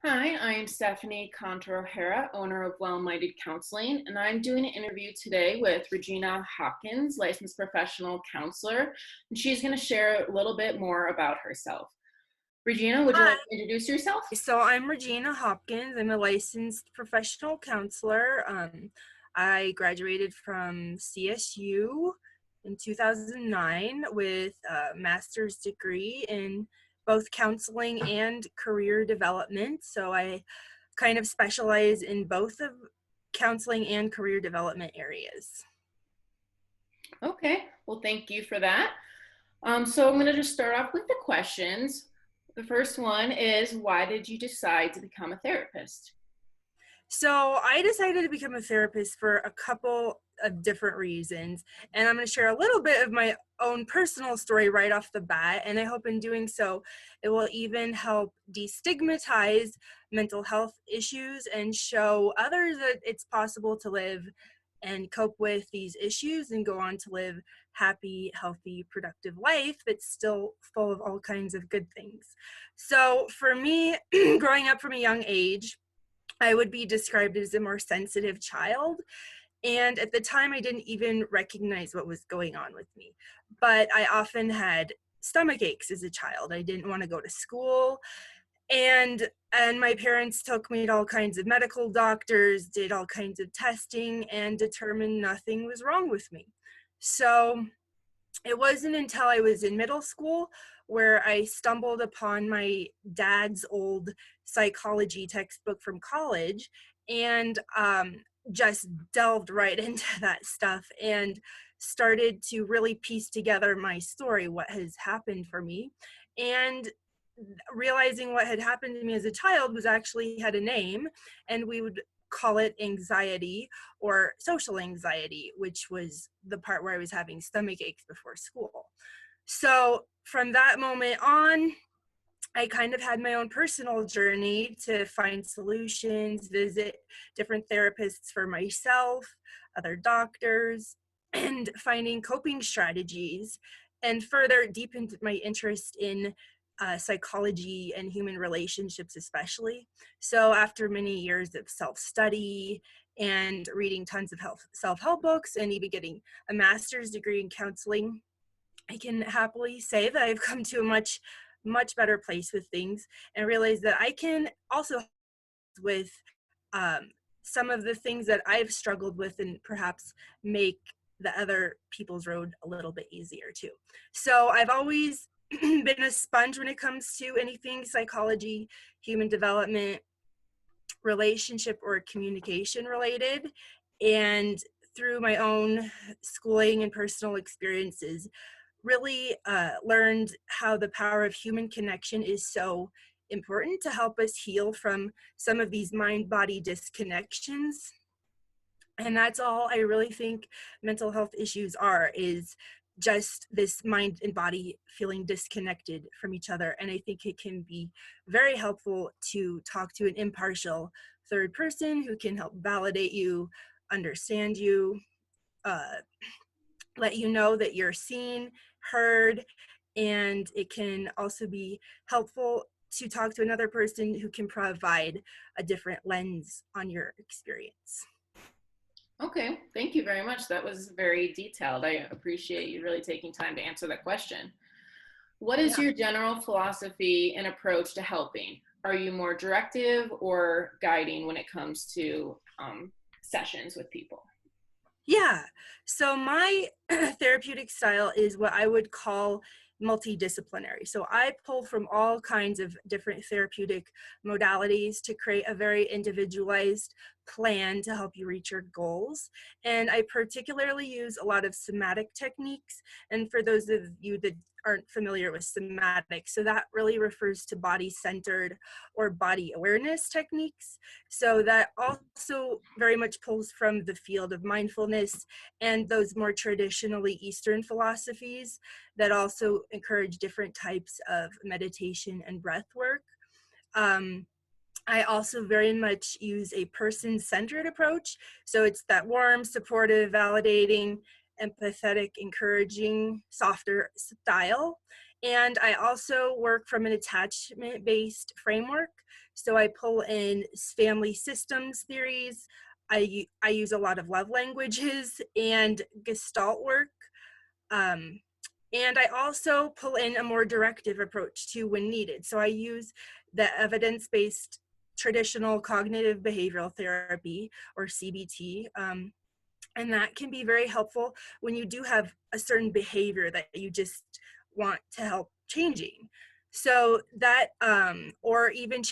Hi, I'm Stephanie Contra O'Hara, owner of WellMinded Counseling, and I'm doing an interview today with Regina Hopkins, licensed professional counselor, and she's going to share a little bit more about herself. Regina, would you Hi, like to introduce yourself? so I'm Regina Hopkins. I'm a licensed professional counselor. I graduated from CSU in 2009 with a master's degree in both counseling and career development. So I kind of specialize in both of counseling and career development areas. Okay, well, thank you for that. So I'm going to just start off with the questions. The first one is, why did you decide to become a therapist? So I decided to become a therapist for a couple of different reasons. And I'm going to share a little bit of my own personal story right off the bat. And I hope in doing so, it will even help destigmatize mental health issues and show others that it's possible to live and cope with these issues and go on to live happy, healthy, productive life that's still full of all kinds of good things. So for me, growing up from a young age, I would be described as a more sensitive child. And at the time, I didn't even recognize what was going on with me. But I often had stomach aches as a child. I didn't want to go to school. And my parents took me to all kinds of medical doctors, did all kinds of testing, and determined nothing was wrong with me. So it wasn't until I was in middle school where I stumbled upon my dad's old psychology textbook from college and just delved right into that stuff and started to really piece together my story, what has happened for me. And realizing what had happened to me as a child was actually had a name, and we would call it anxiety or social anxiety, which was the part where I was having stomach aches before school. So from that moment on, I kind of had my own personal journey to find solutions, visit different therapists for myself, other doctors, and finding coping strategies, and further deepened my interest in psychology and human relationships, especially. So, after many years of self study and reading tons of self help books, and even getting a master's degree in counseling, I can happily say that I've come to a much better place with things and realize that I can also help with um, some of the things that I've struggled with and perhaps make the other people's road a little bit easier too. So I've always been a sponge when it comes to anything psychology, human development, relationship, or communication related. And through my own schooling and personal experiences, really learned how the power of human connection is so important to help us heal from some of these mind-body disconnections. And that's all I really think mental health issues are, is just this mind and body feeling disconnected from each other. And I think it can be very helpful to talk to an impartial third person who can help validate you, understand you, uh, let you know that you're seen, heard, and it can also be helpful to talk to another person who can provide a different lens on your experience. Okay, thank you very much. That was very detailed. I appreciate you really taking time to answer that question. What is Yeah. your general philosophy and approach to helping? Are you more directive or guiding when it comes to sessions with people? Yeah. So my therapeutic style is what I would call multidisciplinary. So I pull from all kinds of different therapeutic modalities to create a very individualized plan to help you reach your goals. And I particularly use a lot of somatic techniques. And for those of you that aren't familiar with somatic, so that really refers to body-centered or body awareness techniques. So that also very much pulls from the field of mindfulness and those more traditionally Eastern philosophies that also encourage different types of meditation and breath work. Um, I also very much use a person-centered approach. So it's that warm, supportive, validating, empathetic, encouraging, softer style. And I also work from an attachment-based framework. So I pull in family systems theories. I use a lot of love languages and Gestalt work. Um, and I also pull in a more directive approach to when needed. So I use the evidence-based traditional cognitive behavioral therapy, or CBT. And that can be very helpful when you do have a certain behavior that you just want to help changing. So that, or even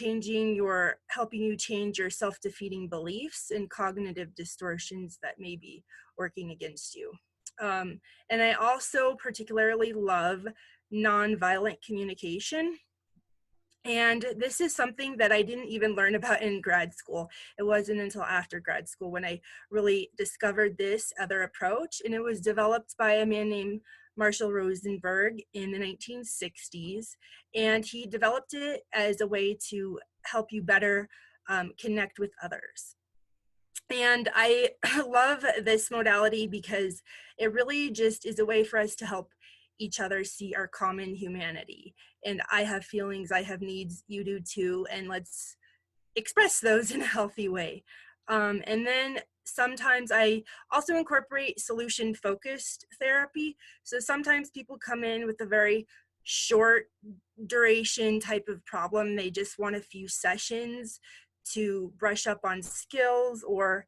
helping you change your self-defeating beliefs and cognitive distortions that may be working against you. And I also particularly love nonviolent communication. And this is something that I didn't even learn about in grad school. It wasn't until after grad school when I really discovered this other approach. And it was developed by a man named Marshall Rosenberg in the 1960s. And he developed it as a way to help you better connect with others. And I love this modality because it really just is a way for us to help each other see our common humanity. And I have feelings, I have needs, you do too, and let's express those in a healthy way. And then sometimes I also incorporate solution-focused therapy. So sometimes people come in with a very short duration type of problem. They just want a few sessions to brush up on skills or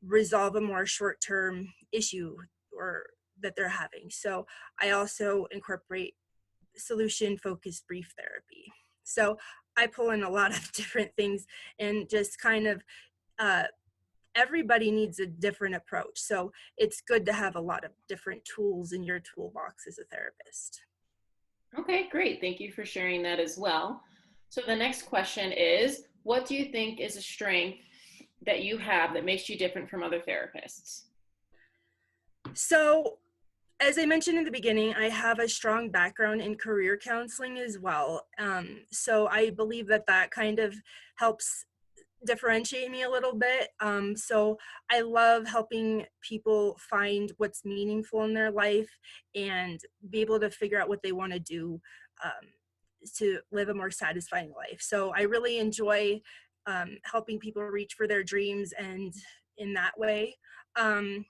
resolve a more short-term issue or that they're having. So I also incorporate solution-focused brief therapy. So I pull in a lot of different things and just kind of everybody needs a different approach. So it's good to have a lot of different tools in your toolbox as a therapist. Okay, great. Thank you for sharing that as well. So the next question is, what do you think is a strength that you have that makes you different from other therapists? So as I mentioned in the beginning, I have a strong background in career counseling as well. So I believe that that kind of helps differentiate me a little bit. So I love helping people find what's meaningful in their life and be able to figure out what they want to do to live a more satisfying life. So I really enjoy helping people reach for their dreams and in that way. Um,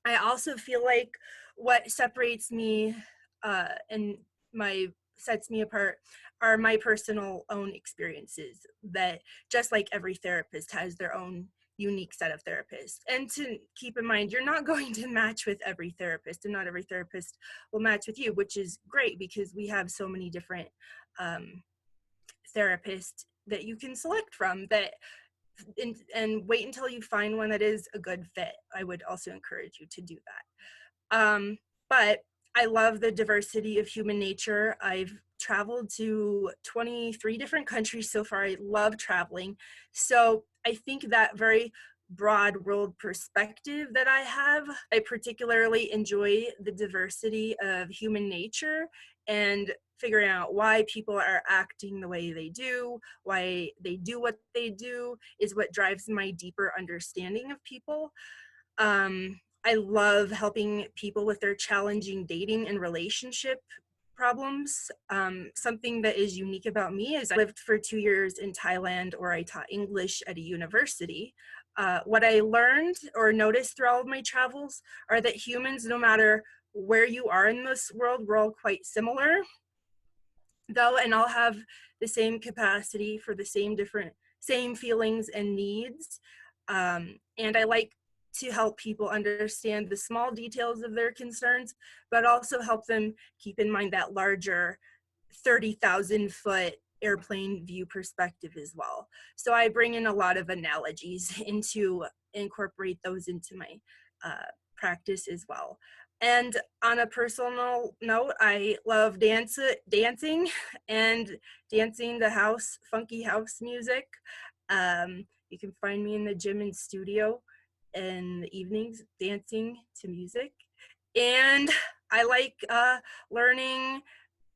I also feel like what separates me and my sets me apart are my personal own experiences, that just like every therapist has their own unique set of therapists. And to keep in mind, you're not going to match with every therapist, and not every therapist will match with you, which is great because we have so many different therapists that you can select from that and wait until you find one that is a good fit. I would also encourage you to do that. But I love the diversity of human nature. I've traveled to 23 different countries so far. I love traveling. So I think that very broad world perspective that I have, I particularly enjoy the diversity of human nature and figuring out why people are acting the way they do, why they do what they do is what drives my deeper understanding of people. I love helping people with their challenging dating and relationship problems. Something that is unique about me is I lived for 2 years in Thailand, or I taught English at a university. What I learned or noticed through all of my travels are that humans, no matter where you are in this world, we're all quite similar, though, and I'll have the same capacity for the same feelings and needs. And I like to help people understand the small details of their concerns, but also help them keep in mind that larger 30,000 foot airplane view perspective as well. So I bring in a lot of analogies into incorporate those into my practice as well. And on a personal note, I love dancing and dancing to funky house music. You can find me in the gym and studio in the evenings dancing to music. And I like learning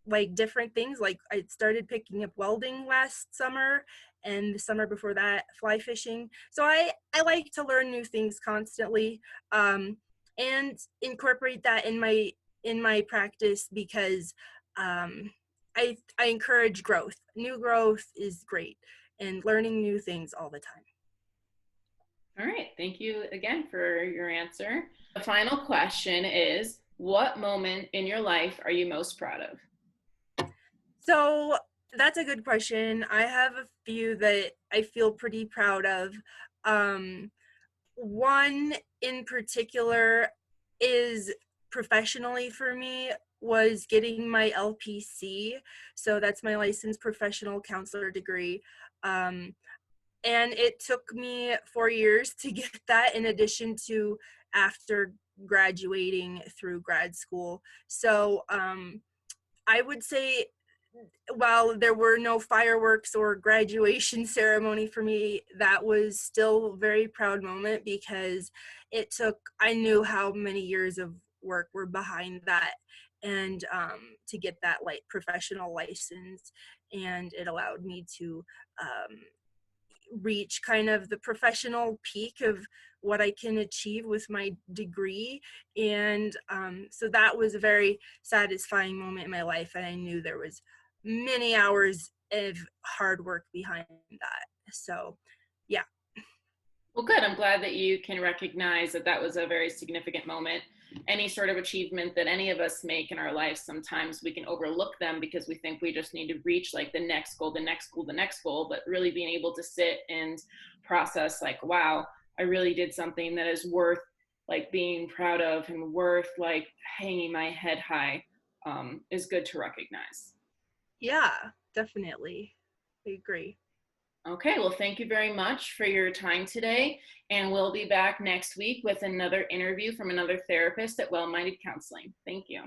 like different things. Like I started picking up welding last summer, and the summer before that fly fishing. So I like to learn new things constantly, and incorporate that in my practice because I encourage growth. New growth is great, and learning new things all the time. All right. Thank you again for your answer. The final question is, what moment in your life are you most proud of? So that's a good question. I have a few that I feel pretty proud of. Um, One in particular is professionally for me was getting my LPC. So that's my licensed professional counselor degree. Um, and it took me 4 years to get that in addition to after graduating through grad school. So I would say while there were no fireworks or graduation ceremony for me, that was still a very proud moment because I knew how many years of work were behind that, and to get that like professional license, and it allowed me to reach kind of the professional peak of what I can achieve with my degree. And so that was a very satisfying moment in my life. And I knew there was many hours of hard work behind that. So yeah. Well, good. I'm glad that you can recognize that that was a very significant moment. Any sort of achievement that any of us make in our lives, sometimes we can overlook them because we think we just need to reach like the next goal, the next goal, the next goal. But really being able to sit and process, like, wow, I really did something that is worth like being proud of and worth like hanging my head high, is good to recognize. Yeah, definitely. I agree. Okay, well, thank you very much for your time today. And we'll be back next week with another interview from another therapist at WellMinded Counseling. Thank you.